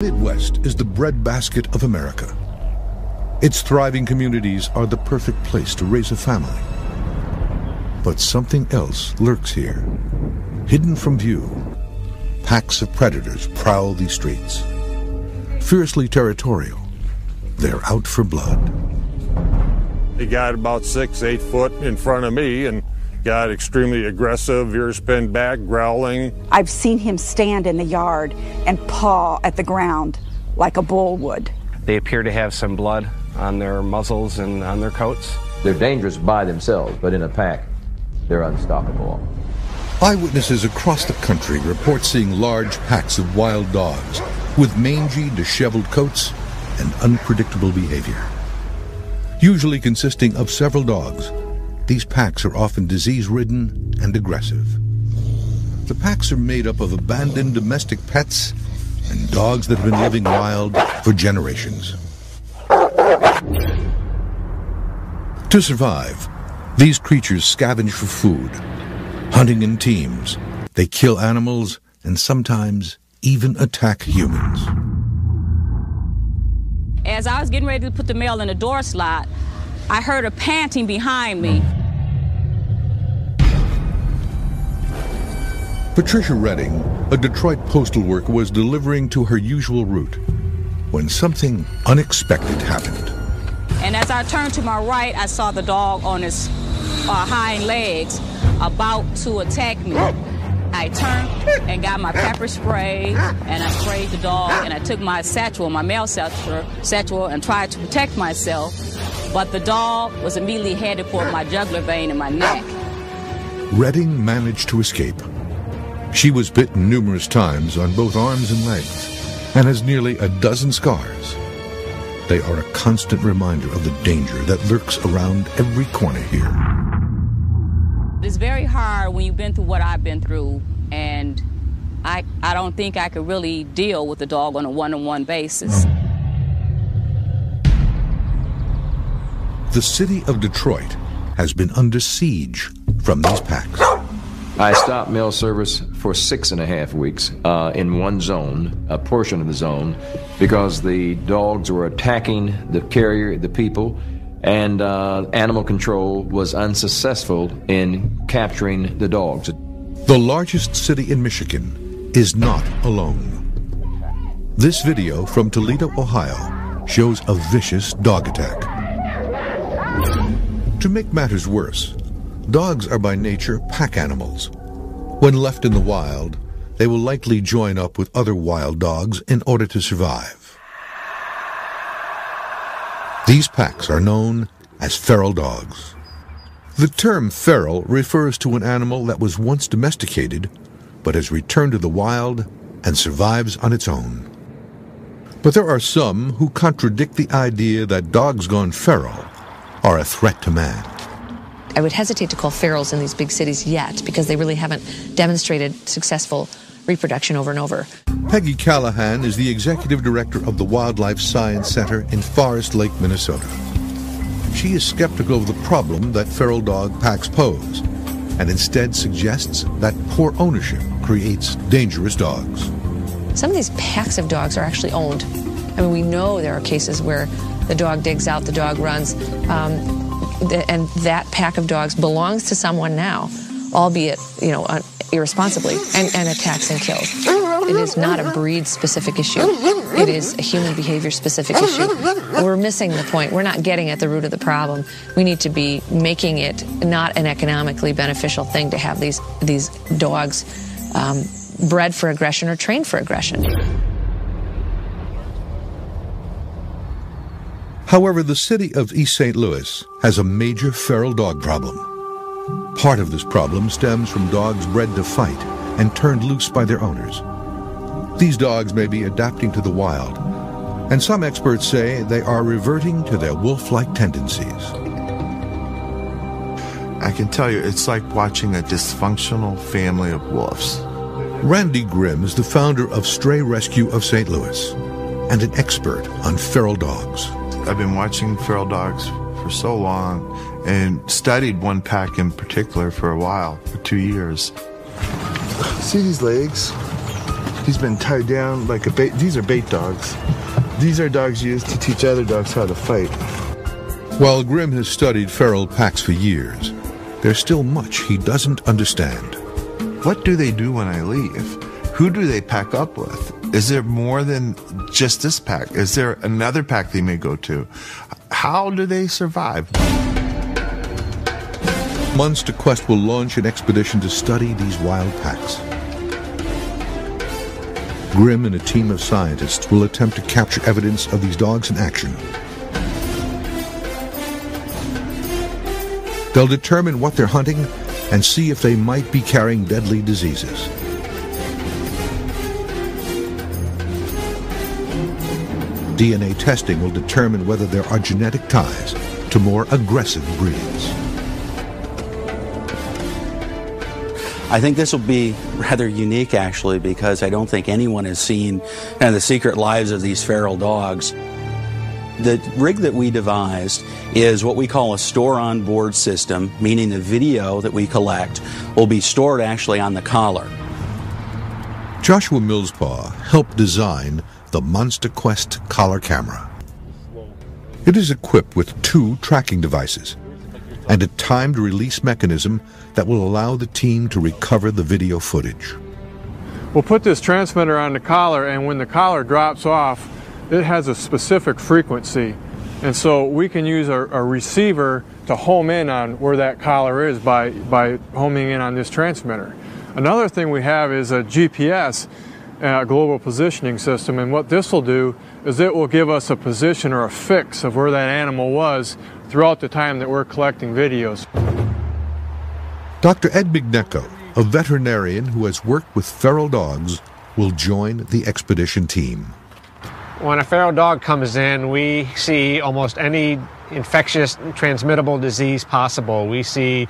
Midwest is the breadbasket of America. Its thriving communities are the perfect place to raise a family. But something else lurks here. Hidden from view, packs of predators prowl these streets. Fiercely territorial, they're out for blood. He got about 6-8 foot in front of me and got extremely aggressive, ears pinned back, growling. I've seen him stand in the yard and paw at the ground like a bull would. They appear to have some blood on their muzzles and on their coats. They're dangerous by themselves, but in a pack, they're unstoppable. Eyewitnesses across the country report seeing large packs of wild dogs with mangy, disheveled coats and unpredictable behavior. Usually consisting of several dogs, these packs are often disease-ridden and aggressive. The packs are made up of abandoned domestic pets and dogs that have been living wild for generations. To survive, these creatures scavenge for food, hunting in teams. They kill animals and sometimes even attack humans. As I was getting ready to put the mail in the door slot, I heard a panting behind me. Patricia Redding, a Detroit postal worker, was delivering to her usual route when something unexpected happened. And as I turned to my right, I saw the dog on his hind legs about to attack me. I turned and got my pepper spray, and I sprayed the dog, and I took my satchel, my mail satchel, and tried to protect myself. But the dog was immediately headed for my jugular vein in my neck. Redding managed to escape. She was bitten numerous times on both arms and legs, and has nearly a dozen scars. They are a constant reminder of the danger that lurks around every corner here. It's very hard when you've been through what I've been through, and I don't think I could really deal with the dog on a one-on-one basis. The city of Detroit has been under siege from these packs. I stopped mail service for 6.5 weeks in one zone, a portion of the zone, because the dogs were attacking the carrier, the people, and animal control was unsuccessful in capturing the dogs. The largest city in Michigan is not alone. This video from Toledo, Ohio, shows a vicious dog attack. To make matters worse, dogs are by nature pack animals. When left in the wild, they will likely join up with other wild dogs in order to survive. These packs are known as feral dogs. The term feral refers to an animal that was once domesticated, but has returned to the wild and survives on its own. But there are some who contradict the idea that dogs gone feral are a threat to man. I would hesitate to call ferals in these big cities yet because they really haven't demonstrated successful reproduction over and over. Peggy Callahan is the executive director of the Wildlife Science Center in Forest Lake, Minnesota. She is skeptical of the problem that feral dog packs pose and instead suggests that poor ownership creates dangerous dogs. Some of these packs of dogs are actually owned. I mean, we know there are cases where the dog digs out, the dog runs, and that pack of dogs belongs to someone now, albeit, irresponsibly, and attacks and kills. It is not a breed-specific issue. It is a human behavior-specific issue. We're missing the point. We're not getting at the root of the problem. We need to be making it not an economically beneficial thing to have these dogs bred for aggression or trained for aggression. However, the city of East St. Louis has a major feral dog problem. Part of this problem stems from dogs bred to fight and turned loose by their owners. These dogs may be adapting to the wild, and some experts say they are reverting to their wolf-like tendencies. I can tell you, it's like watching a dysfunctional family of wolves. Randy Grimm is the founder of Stray Rescue of St. Louis and an expert on feral dogs. I've been watching feral dogs for so long and studied one pack in particular for a while, for 2 years. See these legs? He's been tied down like a bait. These are bait dogs. These are dogs used to teach other dogs how to fight. While Grimm has studied feral packs for years, there's still much he doesn't understand. What do they do when I leave? Who do they pack up with? Is there more than just this pack? Is there another pack they may go to? How do they survive? Munster Quest will launch an expedition to study these wild packs. Grimm and a team of scientists will attempt to capture evidence of these dogs in action. They'll determine what they're hunting and see if they might be carrying deadly diseases. DNA testing will determine whether there are genetic ties to more aggressive breeds. I think this will be rather unique, actually, because I don't think anyone has seen the secret lives of these feral dogs. The rig that we devised is what we call a store-on-board system, meaning the video that we collect will be stored actually on the collar. Joshua Millspaugh helped design the Munster Quest collar camera. It is equipped with 2 tracking devices and a timed release mechanism that will allow the team to recover the video footage. We'll put this transmitter on the collar, and when the collar drops off, it has a specific frequency. And so we can use a receiver to home in on where that collar is by homing in on this transmitter. Another thing we have is a GPS, global positioning system, and what this will do is it will give us a position or a fix of where that animal was throughout the time that we're collecting videos. Dr. Ed Mignecco, a veterinarian who has worked with feral dogs, will join the expedition team. When a feral dog comes in, we see almost any infectious transmittable disease possible. We see